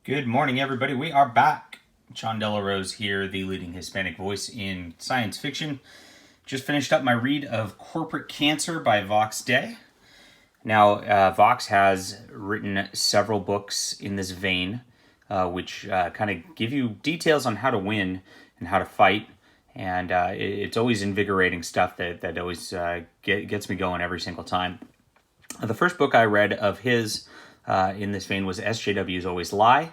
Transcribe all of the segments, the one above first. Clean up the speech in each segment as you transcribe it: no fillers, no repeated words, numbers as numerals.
Good morning, everybody. We are back. John Arroz here, the leading Hispanic voice in science fiction. Just finished up my read of Corporate Cancer by Vox Day. Now, Vox has written several books in this vein, which kind of give you details on how to win and how to fight. And it's always invigorating stuff that always gets me going every single time. The first book I read of his in this vein was SJWs Always Lie,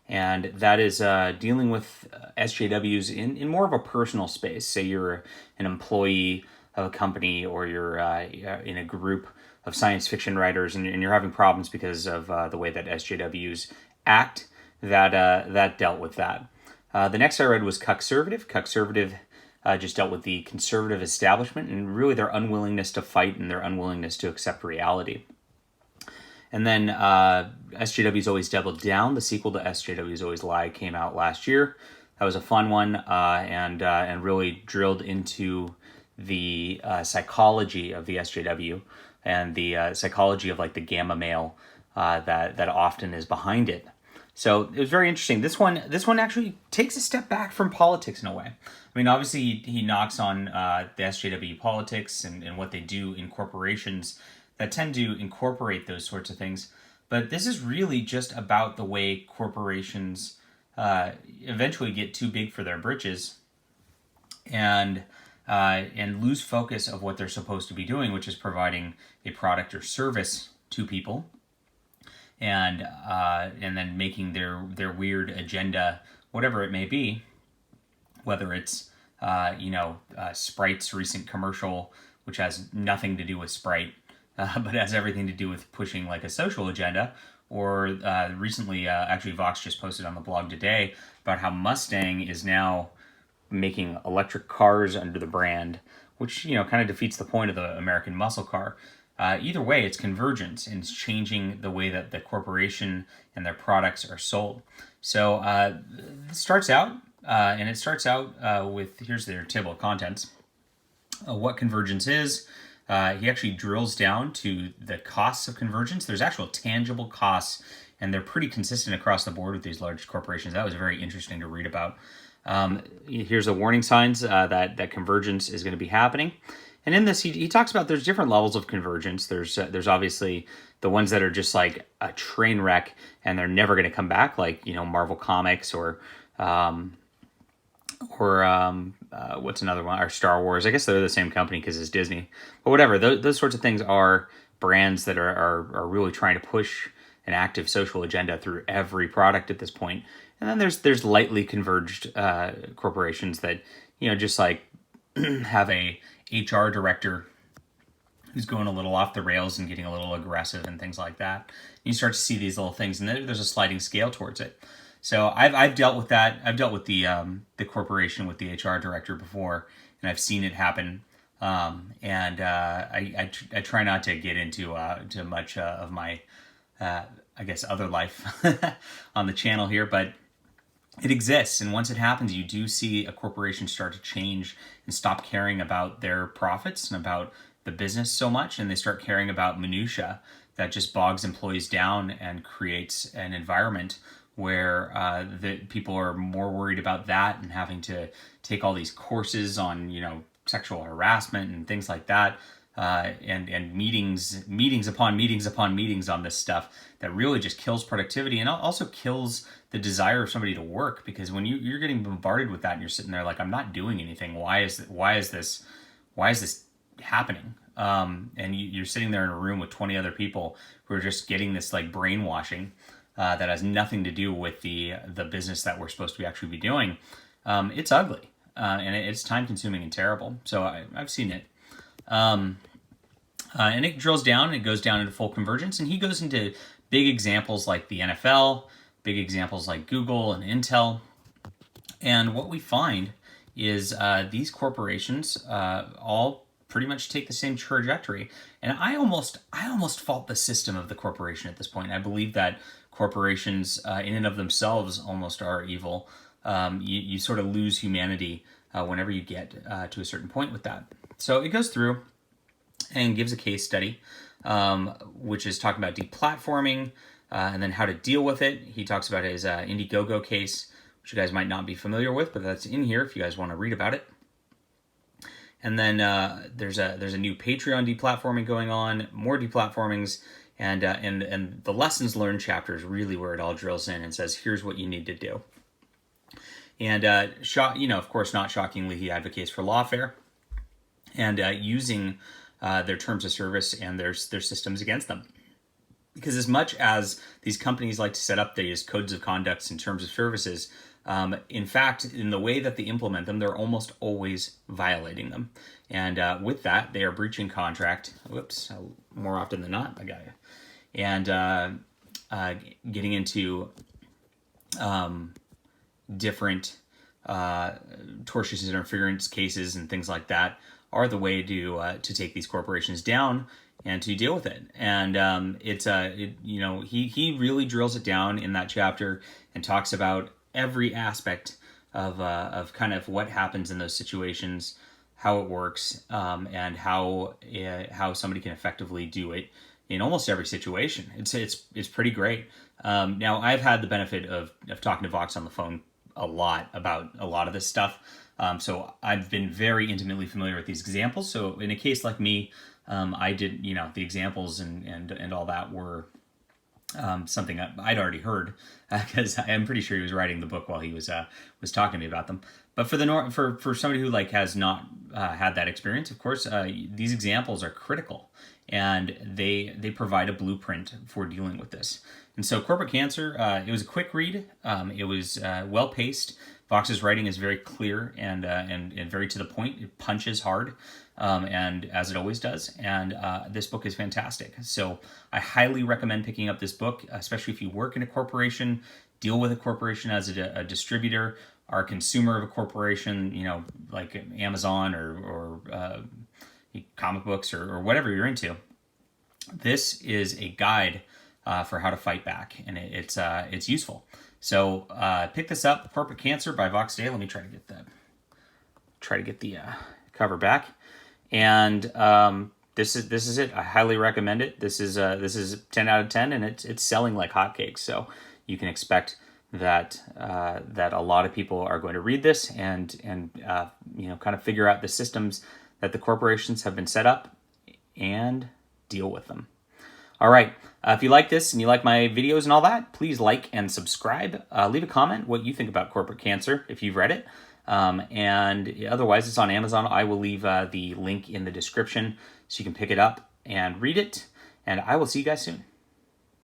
and that is dealing with SJWs in more of a personal space. Say you're an employee of a company, or you're in a group of science fiction writers, and you're having problems because of the way that SJWs act. That dealt with that. The next I read was Cuckservative. Cuckservative just dealt with the conservative establishment and really their unwillingness to fight and their unwillingness to accept reality. And then SJWs Always Doubled Down, the sequel to SJWs Always Lie, came out last year. That was a fun one, and really drilled into the psychology of the SJW and the psychology of like the gamma male that often is behind it. So it was very interesting. This one actually takes a step back from politics in a way. I mean, obviously he knocks on the SJW politics and what they do in corporations that tend to incorporate those sorts of things. But this is really just about the way corporations eventually get too big for their britches and lose focus of what they're supposed to be doing, which is providing a product or service to people, and then making their weird agenda, whatever it may be, whether it's Sprite's recent commercial, which has nothing to do with Sprite, but has everything to do with pushing like a social agenda, or recently, actually Vox just posted on the blog today about how Mustang is now making electric cars under the brand, which kind of defeats the point of the American muscle car. Either way, it's convergence, and it's changing the way that the corporation and their products are sold. So it starts out with, here's their table of contents, what convergence is. He actually drills down to the costs of convergence. There's actual tangible costs, and they're pretty consistent across the board with these large corporations. That was very interesting to read about. Here's the warning signs that convergence is going to be happening. And in this, he talks about there's different levels of convergence. There's obviously the ones that are just like a train wreck and they're never going to come back, like Marvel Comics or what's another one? Or Star Wars. I guess they're the same company because it's Disney. But whatever, those sorts of things are brands that are really trying to push an active social agenda through every product at this point. And then there's lightly converged corporations that just like have a HR director who's going a little off the rails and getting a little aggressive and things like that. You start to see these little things, and then there's a sliding scale towards it. So I've dealt with that. I've dealt with the corporation with the HR director before, and I've seen it happen. I try not to get into too much of my I guess other life on the channel here, but it exists, and once it happens, you do see a corporation start to change and stop caring about their profits and about the business so much, and they start caring about minutia that just bogs employees down and creates an environment where the people are more worried about that and having to take all these courses on sexual harassment and things like that, and meetings upon meetings upon meetings on this stuff that really just kills productivity and also kills the desire of somebody to work, because when you're getting bombarded with that and you're sitting there like, I'm not doing anything, why is this happening? And you're sitting there in a room with 20 other people who are just getting this like brainwashing that has nothing to do with the business that we're supposed to actually be doing. It's ugly, and it's time consuming and terrible. So I've seen it. And it drills down and it goes down into full convergence, and he goes into big examples like the NFL, big examples like Google and Intel. And what we find is these corporations all pretty much take the same trajectory. And I almost fault the system of the corporation at this point. I believe that corporations in and of themselves almost are evil. You sort of lose humanity whenever you get to a certain point with that. So it goes through and gives a case study, which is talking about deplatforming, and then how to deal with it. He talks about his Indiegogo case, which you guys might not be familiar with, but that's in here if you guys want to read about it. And then there's a new Patreon deplatforming going on, more deplatformings, and the lessons learned chapter is really where it all drills in and says, here's what you need to do. And of course, not shockingly, he advocates for lawfare and using their terms of service and their systems against them. Because as much as these companies like to set up these codes of conducts and terms of services, in fact, in the way that they implement them, they're almost always violating them. And with that, they are breaching contract. Whoops, more often than not, I got you. And getting into different tortious interference cases and things like that are the way to take these corporations down and to deal with it. And he really drills it down in that chapter and talks about every aspect of kind of what happens in those situations, how it works, and how somebody can effectively do it in almost every situation. It's pretty great. Now, I've had the benefit of talking to Vox on the phone a lot about a lot of this stuff. So I've been very intimately familiar with these examples. So in a case like me, I did, the examples and all that were something I'd already heard because I'm pretty sure he was writing the book while he was talking to me about them. But for somebody who has not had that experience, of course, these examples are critical, and they provide a blueprint for dealing with this. And so, Corporate Cancer, it was a quick read. It was well paced. Vox's writing is very clear and very to the point. It punches hard, and as it always does. And this book is fantastic. So I highly recommend picking up this book, especially if you work in a corporation, deal with a corporation as a distributor, are a consumer of a corporation, like Amazon or comic books or whatever you're into. This is a guide for how to fight back, and it's useful. So pick this up, Corporate Cancer by Vox Day. Let me try to get the cover back, and this is it. I highly recommend it. This is 10 out of 10, and it's selling like hotcakes. So you can expect that a lot of people are going to read this and kind of figure out the systems that the corporations have been set up and deal with them. All right. If you like this and you like my videos and all that, please like and subscribe. Leave a comment what you think about Corporate Cancer if you've read it. And otherwise, it's on Amazon. I will leave the link in the description so you can pick it up and read it. And I will see you guys soon.